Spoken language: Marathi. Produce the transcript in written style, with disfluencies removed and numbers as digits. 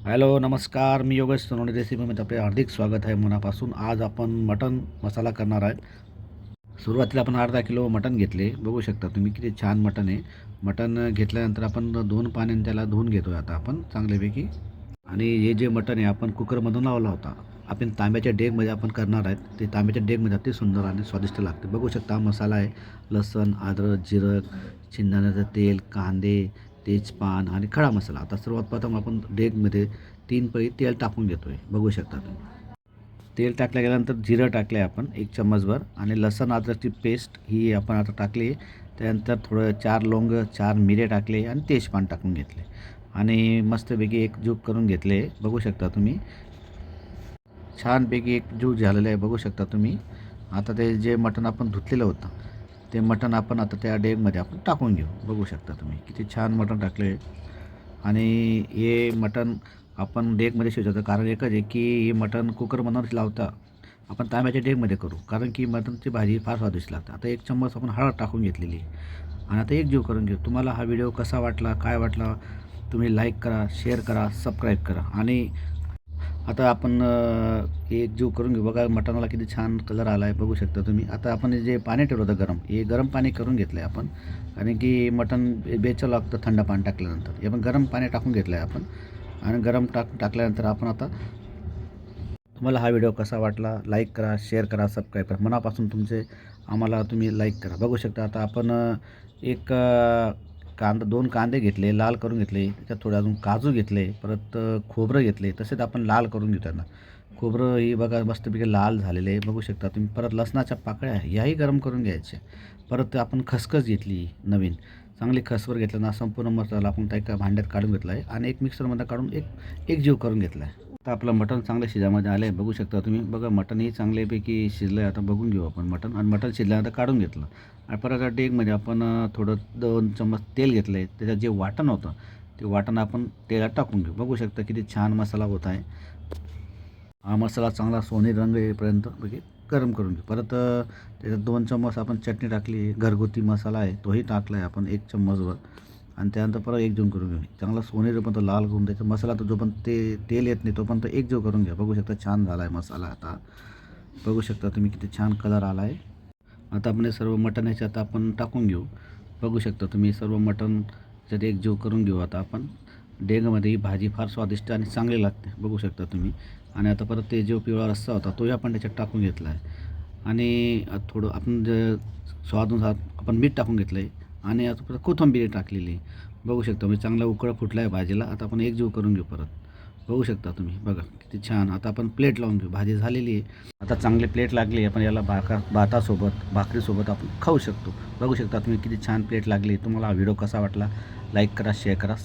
हॅलो नमस्कार, मी योगेश सोनवणे रेसिपीमध्ये आपले हार्दिक स्वागत आहे मनापासून. आज आपण मटन मसाला करणार आहे. सुरुवातीला आपण अर्धा किलो मटन घेतले. बघू शकता तुम्ही किती छान मटन आहे. मटन घेतल्यानंतर आपण 2 पाण्याने त्याला धुवून घेतो आता आपण चांगल्यापैकी. आणि हे जे मटन आहे आपण कुकरमधून लावला होता. आपण तांब्याच्या डेगमध्ये आपण करणार आहेत. ते तांब्याच्या डेगमध्ये अति सुंदर आणि स्वादिष्ट लागते. बघू शकता हा मसाला आहे. लसूण, अद्रक, जिरं, शेंगदाण्याचं तेल, कांदे, तेजपान आणि खडा मसाला. आता सर्वात प्रथम आपण डेगमध्ये 3 पळी तेल टाकून घेतो आहे. बघू शकता तुम्ही. तेल टाकल्या गेल्यानंतर जिरं टाकलं आहे आपण 1 चम्मचभर आणि लसूण अद्रकची पेस्ट ही आपण आता टाकली. त्यानंतर थोडं 4 लवंग, 4 मिरे टाकले आणि तेजपान टाकून घेतले आणि मस्तपैकी एकजीव करून घेतले. बघू शकता तुम्ही. छानपैकी एकजीव झालेलं आहे. बघू शकता तुम्ही. आता ते जे मटण आपण धुतलेलं होतं ते मटण आपण आता त्या डेगमध्ये आपण टाकून घेऊ. बघू शकता तुम्ही किती छान मटण टाकले. आणि हे मटण आपण डेगमध्ये शिजवतो कारण एकच आहे की हे मटण कुकरमधूनच लावता आपण तांब्याच्या डेगमध्ये करू कारण की मटणची भाजी फार स्वादिष्ट लागते. आता 1 चम्मच आपण हळद टाकून घेतलेली आणि आता एकजीव करून घेऊ. तुम्हाला हा व्हिडिओ कसा वाटला, काय वाटला, तुम्ही लाईक करा, शेअर करा, सबस्क्राईब करा. आणि आता आपण एकजीव करून घेऊ. बघा मटणाला किती छान कलर आला आहे. बघू शकता तुम्ही. आता आपण जे पाणी ठेवलं होतं गरम, हे गरम पाणी करून घेतलं आहे आपण कारण की मटण बेचव लागतं थंड पाणी टाकल्यानंतर. हे पण गरम पाणी टाकून घेतलं आहे आपण आणि गरम टाकल्यानंतर आपण आता तुम्हाला हा व्हिडिओ कसा वाटला, लाईक करा, शेअर करा, सबस्क्राईब करा. मनापासून तुमचे आम्हाला तुम्ही लाईक करा. बघू शकता आता आपण एक कांदा 2 कांदे घेतले, लाल करून घेतले. त्याच्यात थोडे अजून काजू घेतले, परत खोबरं घेतले. तसेच आपण लाल करून घेऊ त्यांना. खोबरं ही बघा मस्तपैकी लाल झालेले आहे. बघू शकता तुम्ही. परत लसणाच्या पाकळ्या याही गरम करून घ्यायच्या. परत आपण खसखस घेतली नवीन. चांगली खसखस घेतल्यानं संपूर्ण मसाला आपण त्या एका भांड्यात काढून घेतला आहे आणि एक मिक्सरमध्ये काढून एकजीव करून घेतला आहे. आता आपलं मटण चांगलं शिजामध्ये आलं आहे. बघू शकता तुम्ही. बघा मटणही चांगल्यापैकी शिजलं आहे. आता बघून घेऊ आपण मटण. आणि मटण शिजल्यानंतर काढून घेतलं आणि परत डेगमध्ये आपण थोडं 2 चम्मच तेल घेतलं आहे. त्याच्यात जे वाटण होतं ते वाटण आपण तेलात टाकून घेऊ. बघू शकता किती छान मसाला होत आहे. हा मसाला चांगला सोनेरी रंग येईपर्यंत गरम करून घेऊ. परत त्याच्यात 2 चम्मच आपण चटणी टाकली. घरगुती मसाला आहे तोही टाकला आहे आपण 1 चम्मचभर आणि त्यानंतर परत एकजीव करून घेऊ. चांगला सोनेरी पण तो लाल करून द्यायचा. मसाला तो जो पण तेल येत नाही तो पण एकजीव करून घ्या. बघू शकता छान झाला आहे मसाला आता. बघू शकता तुम्ही किती छान कलर आला आहे. आता आपण हे सर्व मटण ह्याच्यात आपण टाकून घेऊ. बघू शकता तुम्ही सर्व मटण त्याच्यात एकजीव करून घेऊ आता आपण. डेगमध्ये ही भाजी फार स्वादिष्ट आणि चांगली लागते. बघू शकता तुम्ही. आणि आता परत ते जो पिवळा रस्सा होता तोही आपण त्याच्यात टाकून घेतला आहे आणि थोडं आपण जे स्वादानुसार आपण मीठ टाकून घेतलं आहे आणि आता परत कोथिंबीर टाकलेली आहे. बघू शकता म्हणजे चांगला उकळ फुटला आहे भाजीला. आता आपण एकजीव करून घेऊ परत. बघू शकता तुम्ही. बघा किती छान. आता आपण प्लेट लावून घेऊ. भाजी झालेली आहे. आता चांगली प्लेट लागली. आपण याला भातासोबत भाकरीसोबत आपण खाऊ शकतो. बघू शकता तुम्ही किती छान प्लेट लागली. तुम्हाला हा व्हिडिओ कसा वाटला, लाईक करा, शेअर करा.